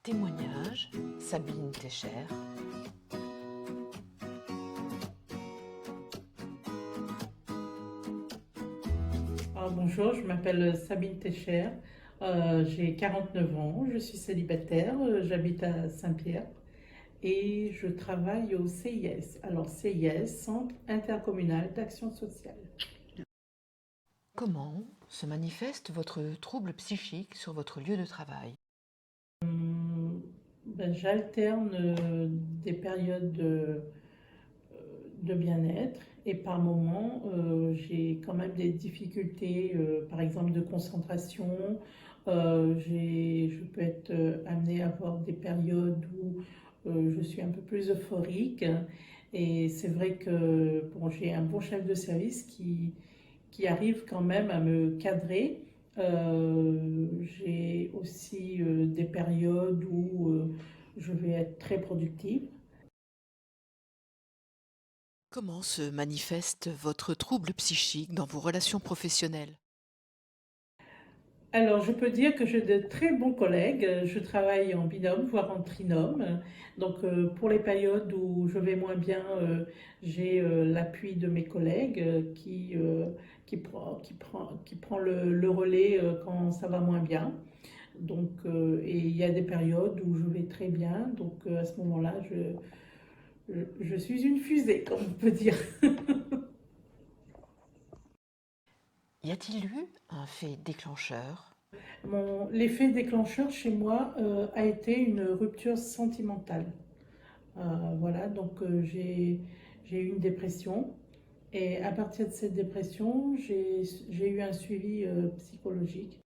Témoignage, Sabine Técher. Alors, bonjour, je m'appelle Sabine Técher, j'ai 49 ans, je suis célibataire, j'habite à Saint-Pierre et je travaille au CIS. Alors CIS, Centre intercommunal d'action sociale. Comment se manifeste votre trouble psychique sur votre lieu de travail? J'alterne des périodes de bien-être et par moments j'ai quand même des difficultés, par exemple de concentration. Je peux être amenée à avoir des périodes où je suis un peu plus euphorique. Et c'est vrai que bon, j'ai un bon chef de service qui arrive quand même à me cadrer. J'ai aussi des périodes où je vais être très productive. Comment se manifeste votre trouble psychique dans vos relations professionnelles? Alors, je peux dire que j'ai de très bons collègues. Je travaille en binôme, voire en trinôme. Donc, pour les périodes où je vais moins bien, j'ai l'appui de mes collègues qui prend le relais quand ça va moins bien. Donc, et il y a des périodes où je vais très bien. Donc, à ce moment-là, je suis une fusée, comme on peut dire. Y a-t-il eu un fait déclencheur? L'effet déclencheur chez moi a été une rupture sentimentale. Voilà, donc j'ai eu une dépression et à partir de cette dépression, j'ai eu un suivi psychologique.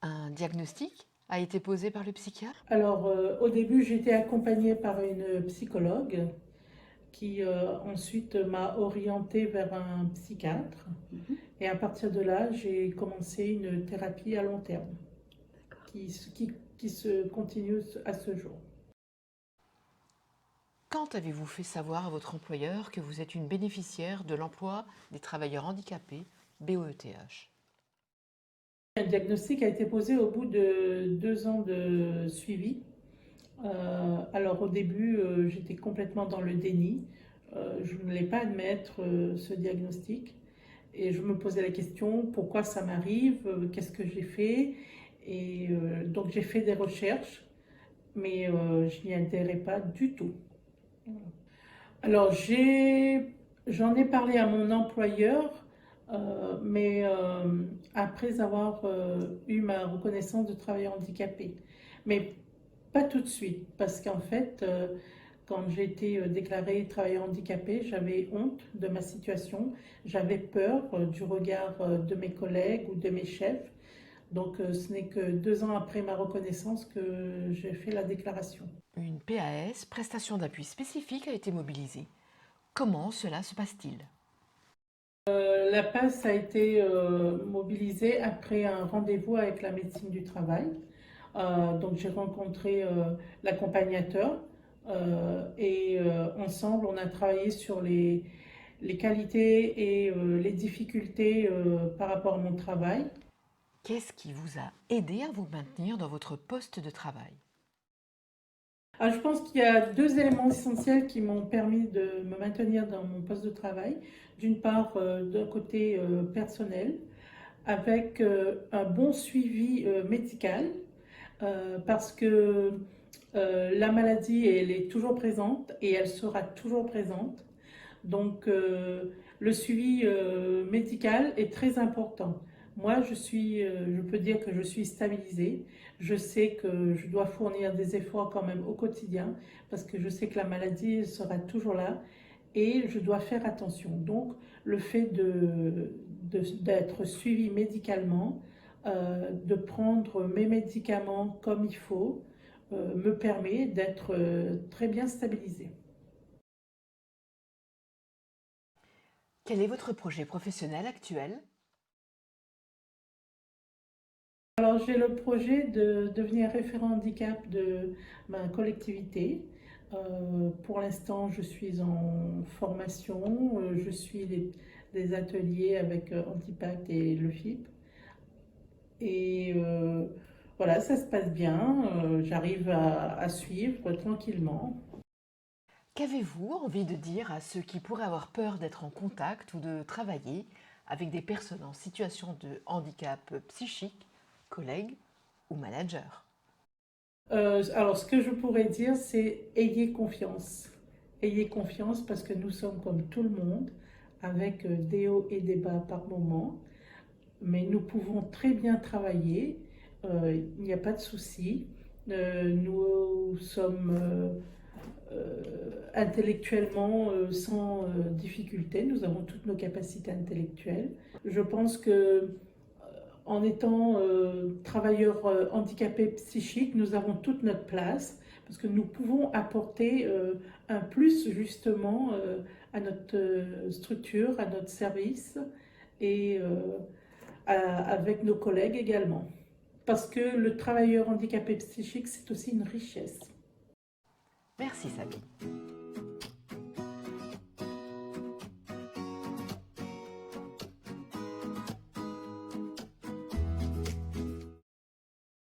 Un diagnostic a été posé par le psychiatre? Alors au début, j'étais accompagnée par une psychologue qui ensuite m'a orientée vers un psychiatre et à partir de là, j'ai commencé une thérapie à long terme qui, qui se continue à ce jour. Quand avez-vous fait savoir à votre employeur que vous êtes une bénéficiaire de l'emploi des travailleurs handicapés, BOETH? Un diagnostic a été posé au bout de 2 ans de suivi. Alors au début, j'étais complètement dans le déni. Je ne voulais pas admettre ce diagnostic. Et je me posais la question, pourquoi ça m'arrive? Qu'est-ce que j'ai fait? Et donc j'ai fait des recherches, mais je n'y adhérais pas du tout. Alors j'en ai parlé à mon employeur, mais après avoir eu ma reconnaissance de travailleur handicapé. Mais pas tout de suite, parce qu'en fait, quand j'ai été déclarée travailleur handicapé, j'avais honte de ma situation, j'avais peur du regard de mes collègues ou de mes chefs. Donc ce n'est que 2 ans après ma reconnaissance que j'ai fait la déclaration. Une PAS, prestation d'appui spécifique, a été mobilisée. Comment cela se passe-t-il? La PAS a été mobilisée après un rendez-vous avec la médecine du travail. Donc j'ai rencontré l'accompagnateur et ensemble on a travaillé sur les qualités et les difficultés par rapport à mon travail. Qu'est-ce qui vous a aidé à vous maintenir dans votre poste de travail? Alors, je pense qu'il y a 2 éléments essentiels qui m'ont permis de me maintenir dans mon poste de travail. D'une part, d'un côté personnel, avec un bon suivi médical, parce que la maladie, elle est toujours présente et elle sera toujours présente. Donc, le suivi médical est très important. Moi, je peux dire que je suis stabilisée. Je sais que je dois fournir des efforts quand même au quotidien parce que je sais que la maladie sera toujours là et je dois faire attention. Donc, le fait d'être suivi médicalement, de prendre mes médicaments comme il faut, me permet d'être très bien stabilisée. Quel est votre projet professionnel actuel? Alors, j'ai le projet de devenir référent handicap de ma collectivité. Pour l'instant, je suis en formation, je suis des ateliers avec Antipact et le FIP. Et Voilà, ça se passe bien, j'arrive à suivre tranquillement. Qu'avez-vous envie de dire à ceux qui pourraient avoir peur d'être en contact ou de travailler avec des personnes en situation de handicap psychique, collègues ou managers? Alors, ce que je pourrais dire, c'est ayez confiance. Ayez confiance parce que nous sommes comme tout le monde, avec des hauts et des bas par moment, mais nous pouvons très bien travailler, il n'y a pas de souci. Nous sommes intellectuellement sans difficulté, nous avons toutes nos capacités intellectuelles. Je pense que en étant travailleurs handicapés psychiques, nous avons toute notre place parce que nous pouvons apporter un plus justement à notre structure, à notre service et avec nos collègues également. Parce que le travailleur handicapé psychique, c'est aussi une richesse. Merci Sabine.